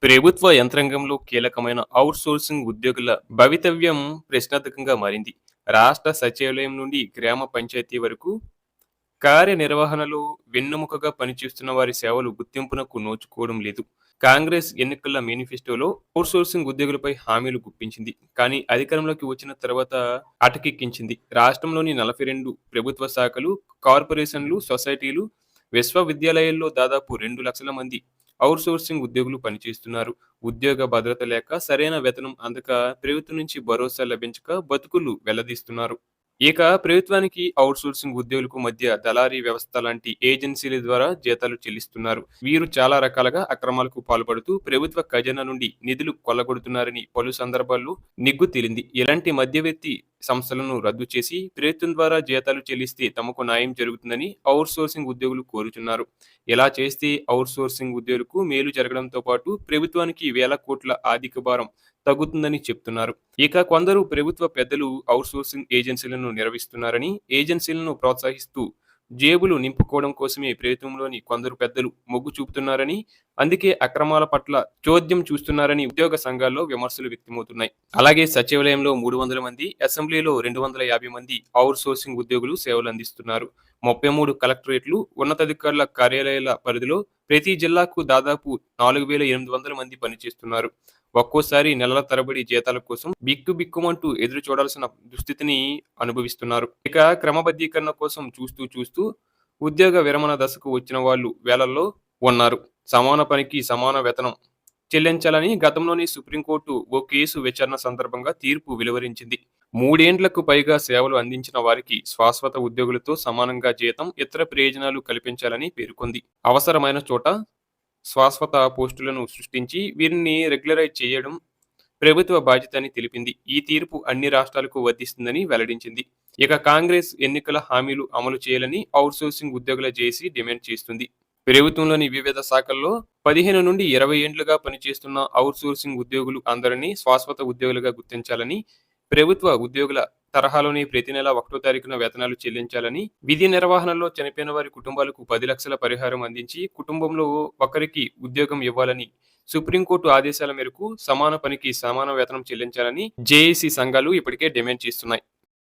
ప్రభుత్వ యంత్రాంగంలో కీలకమైన ఔట్‌సోర్సింగ్ ఉద్యోగుల భవితవ్యం ప్రశ్నార్థకంగా మారింది. రాష్ట్ర సచివాలయం నుండి గ్రామ పంచాయతీ వరకు కార్యనిర్వహణలో వెన్నెముకగా పనిచేస్తున్న వారి సేవలు గుర్తింపునకు నోచుకోవడం లేదు. కాంగ్రెస్ ఎన్నికల మేనిఫెస్టోలో ఔట్‌సోర్సింగ్ ఉద్యోగులపై హామీలు గుప్పించింది. కానీ అధికారంలోకి వచ్చిన తర్వాత అటకెక్కించింది. రాష్ట్రంలోని 42 ప్రభుత్వ శాఖలు, కార్పొరేషన్లు, సొసైటీలు, విశ్వవిద్యాలయాల్లో దాదాపు 2,00,000 మంది ఔట్‌సోర్సింగ్ ఉద్యోగులు పనిచేస్తున్నారు. ఉద్యోగ భద్రత లేక, సరైన వేతనం అందక, ప్రభుత్వం నుంచి భరోసా లభించక బతుకులు వెళ్లదీస్తున్నారు. ఇక ప్రభుత్వానికి ఔట్‌సోర్సింగ్ ఉద్యోగులకు మధ్య దళారీ వ్యవస్థ లాంటి ఏజెన్సీల ద్వారా జీతాలు చెల్లిస్తున్నారు. వీరు చాలా రకాలుగా అక్రమాలకు పాల్పడుతూ ప్రభుత్వ ఖజానా నుండి నిధులు కొల్లగొడుతున్నారని పలు సందర్భాల్లో నిగ్గు తేలింది. ఇలాంటి మధ్యవర్తి సంస్థలను రద్దు చేసి ప్రభుత్వం ద్వారా జీతాలు చెల్లిస్తే తమకు న్యాయం జరుగుతుందని ఔట్‌సోర్సింగ్ ఉద్యోగులు కోరుతున్నారు. ఇలా చేస్తే ఔట్‌సోర్సింగ్ ఉద్యోగులకు మేలు జరగడంతో పాటు ప్రభుత్వానికి వేల కోట్ల ఆర్థిక భారం తగ్గుతుందని చెప్తున్నారు. ఇక కొందరు ప్రభుత్వ పెద్దలు ఔట్‌సోర్సింగ్ ఏజెన్సీలను నిర్వహిస్తున్నారని, ఏజెన్సీలను ప్రోత్సహిస్తూ జేబులు నింపుకోవడం కోసమే ప్రభుత్వంలోని కొందరు పెద్దలు మొగ్గు చూపుతున్నారని, అందుకే అక్రమాల పట్ల చోద్యం చూస్తున్నారని ఉద్యోగ సంఘాల్లో విమర్శలు వ్యక్తమవుతున్నాయి. అలాగే సచివాలయంలో 300 మంది, అసెంబ్లీలో 250 మంది ఔట్‌సోర్సింగ్ ఉద్యోగులు సేవలందిస్తున్నారు. 33 కలెక్టరేట్లు, ఉన్నతాధికారుల కార్యాలయాల పరిధిలో ప్రతి జిల్లాకు దాదాపు 4,800 మంది పనిచేస్తున్నారు. ఒక్కోసారి నెలల తరబడి జీతాల కోసం బిక్కుబిక్కుమంటూ ఎదురు చూడాల్సిన దుస్థితిని అనుభవిస్తున్నారు. ఇక క్రమబద్ధీకరణ కోసం చూస్తూ ఉద్యోగ విరమణ దశకు వచ్చిన వాళ్ళు వేలల్లో ఉన్నారు. సమాన పనికి సమాన వేతనం చెల్లించాలని గతంలోని సుప్రీంకోర్టు ఓ కేసు విచారణ సందర్భంగా తీర్పు వెలువరించింది. 3 ఏండ్లకు పైగా సేవలు అందించిన వారికి శాశ్వత ఉద్యోగులతో సమానంగా జీతం, ఇతర ప్రయోజనాలు కల్పించాలని పేర్కొంది. అవసరమైన చోట శాశ్వత పోస్టులను సృష్టించి వీరిని రెగ్యులరైజ్ చేయడం ప్రభుత్వ బాధ్యత అని తెలిపింది. ఈ తీర్పు అన్ని రాష్ట్రాలకు వర్తిస్తుందని వెల్లడించింది. ఇక కాంగ్రెస్ ఎన్నికల హామీలు అమలు చేయాలని ఔట్‌సోర్సింగ్ ఉద్యోగుల జేఏసీ డిమాండ్ చేస్తుంది. ప్రభుత్వంలోని వివిధ శాఖల్లో 15 నుండి 20 ఏండ్లుగా పనిచేస్తున్న ఔట్‌సోర్సింగ్ ఉద్యోగులు అందరినీ శాశ్వత ఉద్యోగులుగా గుర్తించాలని, ప్రభుత్వ ఉద్యోగుల తరహాలోనే ప్రతి నెల 1వ తారీఖున వేతనాలు చెల్లించాలని, విధి నిర్వహణలో చనిపోయిన వారి కుటుంబాలకు 10 లక్షల పరిహారం అందించి కుటుంబంలో ఒకరికి ఉద్యోగం ఇవ్వాలని, సుప్రీంకోర్టు ఆదేశాల మేరకు సమాన పనికి సమాన వేతనం చెల్లించాలని జేఏసీ సంఘాలు ఇప్పటికే డిమాండ్ చేస్తున్నాయి.